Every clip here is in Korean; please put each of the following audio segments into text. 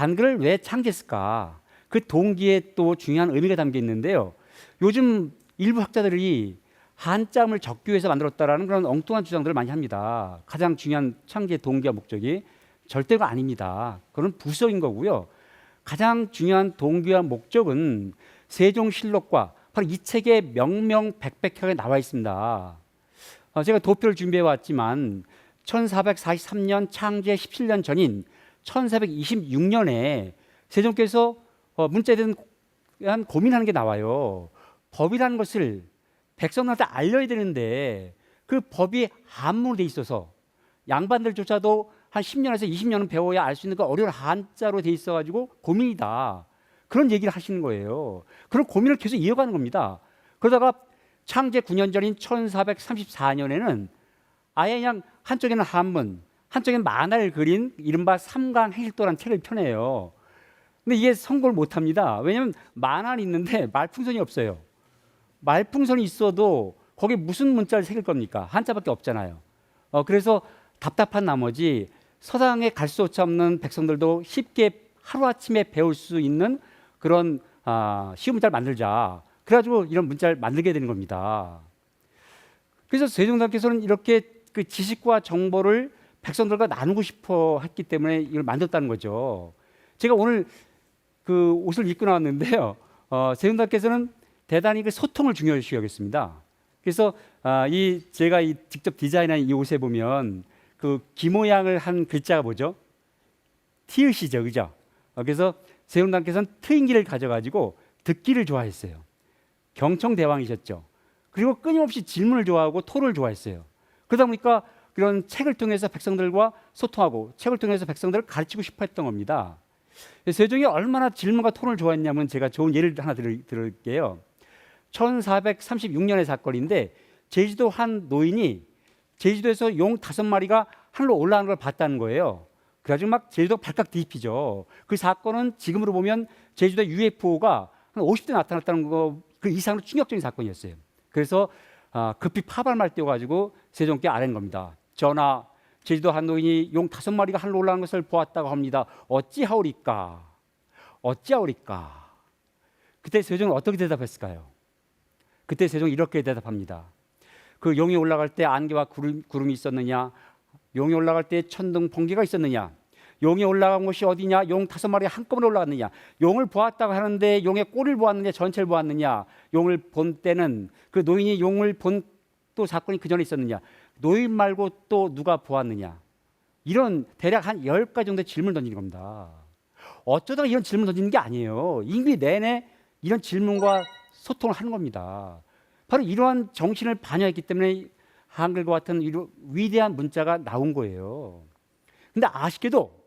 한글을 왜 창제했을까? 그 동기에 또 중요한 의미가 담겨 있는데요. 요즘 일부 학자들이 한자음을 적기 위해서 만들었다라는 그런 엉뚱한 주장들을 많이 합니다. 가장 중요한 창제 동기와 목적이 절대가 아닙니다. 그건 부수적인 거고요. 가장 중요한 동기와 목적은 세종실록과 바로 이 책에 명명백백하게 나와 있습니다. 제가 도표를 준비해 왔지만 1443년 창제 17년 전인 1426년에 세종께서 문자에 대한 고민하는 게 나와요. 법이라는 것을 백성들한테 알려야 되는데 그 법이 한문으로 돼 있어서 양반들조차도 한 10년에서 20년은 배워야 알 수 있는 그 어려운 한자로 돼 있어가지고 고민이다. 그런 얘기를 하시는 거예요. 그런 고민을 계속 이어가는 겁니다. 그러다가 창제 9년 전인 1434년에는 아예 그냥 한쪽에는 한문, 한쪽에는 만화를 그린 이른바 삼강해실도라는 책을 펴내요. 근데 이게 성공을 못합니다. 왜냐하면 만화는 있는데 말풍선이 없어요. 말풍선이 있어도 거기에 무슨 문자를 새길 겁니까? 한자밖에 없잖아요. 그래서 답답한 나머지 서당에 갈 수 없는 백성들도 쉽게 하루아침에 배울 수 있는 그런 쉬운 문자를 만들자. 그래가지고 이런 문자를 만들게 되는 겁니다. 그래서 세종대왕께서는 이렇게 그 지식과 정보를 백성들과 나누고 싶어 했기 때문에 이걸 만들었다는 거죠. 제가 오늘 그 옷을 입고 나왔는데요. 세종대왕께서는 대단히 그 소통을 중요시 여겼습니다. 그래서 제가 직접 디자인한 이 옷에 보면 그 기 모양을 한 글자가 뭐죠? 티읕이죠, 그죠? 그래서 세종대왕께서는 트인기를 가져가지고 듣기를 좋아했어요. 경청대왕이셨죠. 그리고 끊임없이 질문을 좋아하고 토론을 좋아했어요. 그러다 보니까 그런 책을 통해서 백성들과 소통하고 책을 통해서 백성들을 가르치고 싶어 했던 겁니다. 세종이 얼마나 질문과 토론을 좋아했냐면 제가 좋은 예를 하나 들을게요. 1436년의 사건인데 제주도 한 노인이 제주도에서 용 5마리가 하늘로 올라가는 걸 봤다는 거예요. 그래가지고 막 제주도 발칵 뒤집히죠. 그 사건은 지금으로 보면 제주도 UFO가 한 50대 나타났다는 거 그 이상으로 충격적인 사건이었어요. 그래서 급히 파발말 띄워가지고 세종께 아뢰는 겁니다. 전하, 제주도 한 노인이 용 5마리가 하늘로 올라가는 것을 보았다고 합니다. 어찌하오리까? 어찌하오리까? 그때 세종은 어떻게 대답했을까요? 그때 세종이 이렇게 대답합니다. 그 용이 올라갈 때 안개와 구름이 있었느냐? 용이 올라갈 때 천둥 번개가 있었느냐? 용이 올라간 곳이 어디냐? 용 5마리 한꺼번에 올라갔느냐? 용을 보았다고 하는데 용의 꼬리를 보았느냐? 전체를 보았느냐? 용을 본 때는 그 노인이 용을 본 또 사건이 그 전에 있었느냐? 노인 말고 또 누가 보았느냐? 이런 대략 한 10가지 정도의 질문을 던지는 겁니다. 어쩌다가 이런 질문을 던지는 게 아니에요. 임기 내내 이런 질문과 소통을 하는 겁니다. 바로 이러한 정신을 반영했기 때문에 한글과 같은 위대한 문자가 나온 거예요. 근데 아쉽게도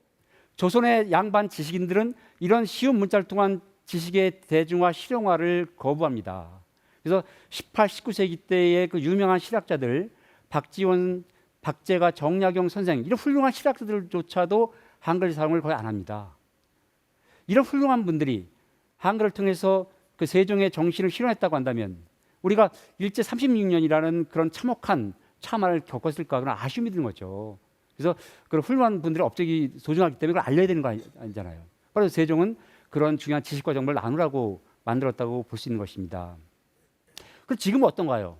조선의 양반 지식인들은 이런 쉬운 문자를 통한 지식의 대중화, 실용화를 거부합니다. 그래서 18, 19세기 때의 그 유명한 실학자들 박지원, 박제가, 정약용 선생 이런 훌륭한 실학자들조차도 한글 사용을 거의 안 합니다. 이런 훌륭한 분들이 한글을 통해서 그 세종의 정신을 실현했다고 한다면 우리가 일제 36년이라는 그런 참혹한 참화를 겪었을까 그런 아쉬움이 드는 거죠. 그래서 그런 훌륭한 분들의 업적이 소중하기 때문에 그걸 알려야 되는 거 아니잖아요. 그래서 세종은 그런 중요한 지식과 정보를 나누라고 만들었다고 볼 수 있는 것입니다. 그럼 지금은 어떤가요?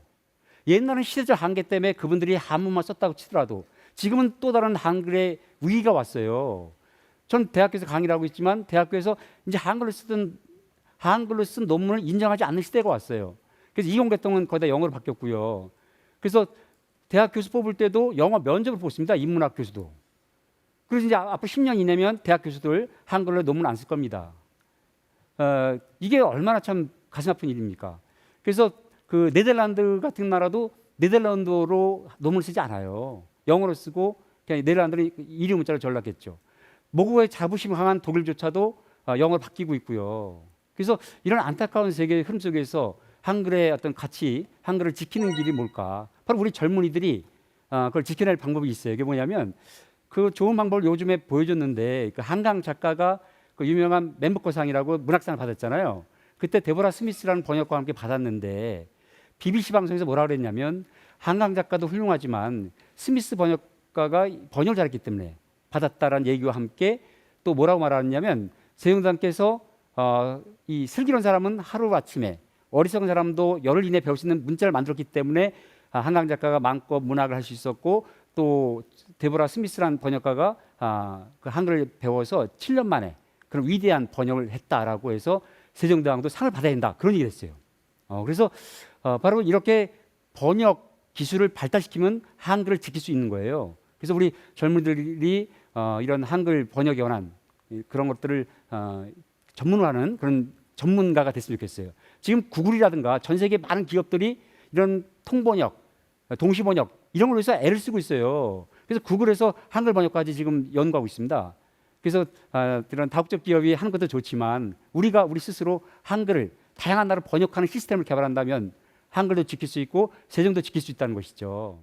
옛날은 시대적 한계 때문에 그분들이 한문만 썼다고 치더라도 지금은 또 다른 한글의 위기가 왔어요. 전 대학교에서 강의를 하고 있지만 대학교에서 이제 한글로 쓴 논문을 인정하지 않는 시대가 왔어요. 그래서 이공계통은 거의 다 영어로 바뀌었고요. 그래서 대학 교수 뽑을 때도 영어 면접을 뽑습니다. 인문학 교수도. 그래서 이제 앞으로 10년 이내면 대학 교수들 한글로 논문 안 쓸 겁니다. 이게 얼마나 참 가슴 아픈 일입니까? 그래서 그 네덜란드 같은 나라도 네덜란드어로 논문을 쓰지 않아요. 영어로 쓰고 그냥 네덜란드는 일위 문자로 전락했죠. 모국어의 자부심 강한 독일조차도 영어로 바뀌고 있고요. 그래서 이런 안타까운 세계의 흐름 속에서 한글의 어떤 가치, 한글을 지키는 길이 뭘까? 바로 우리 젊은이들이 그걸 지켜낼 방법이 있어요. 이게 뭐냐면 그 좋은 방법을 요즘에 보여줬는데 그 한강 작가가 그 유명한 맨버커상이라고 문학상을 받았잖아요. 그때 데보라 스미스라는 번역가와 함께 받았는데 BBC 방송에서 뭐라 그랬냐면 한강 작가도 훌륭하지만 스미스 번역가가 번역을 잘했기 때문에 받았다라는 얘기와 함께 또 뭐라고 말하느냐면 세종대왕께서 이 슬기로운 사람은 하루 아침에 어리석은 사람도 열흘 이내 배울 수 있는 문자를 만들었기 때문에 한강 작가가 마음껏 문학을 할 수 있었고 또 데보라 스미스라는 번역가가 그 한글을 배워서 7년 만에 그런 위대한 번역을 했다라고 해서 세종대왕도 상을 받아야 된다 그런 얘기를 했어요. 그래서 바로 이렇게 번역 기술을 발달시키면 한글을 지킬 수 있는 거예요. 그래서 우리 젊은이들이 이런 한글 번역에 관한 그런 것들을 전문화하는 그런 전문가가 됐으면 좋겠어요. 지금 구글이라든가 전 세계 많은 기업들이 이런 통번역, 동시번역 이런 걸로 해서 애를 쓰고 있어요. 그래서 구글에서 한글 번역까지 지금 연구하고 있습니다. 그래서 이런 다국적 기업이 하는 것도 좋지만 우리가 우리 스스로 한글을 다양한 나라로 번역하는 시스템을 개발한다면 한글도 지킬 수 있고 세종도 지킬 수 있다는 것이죠.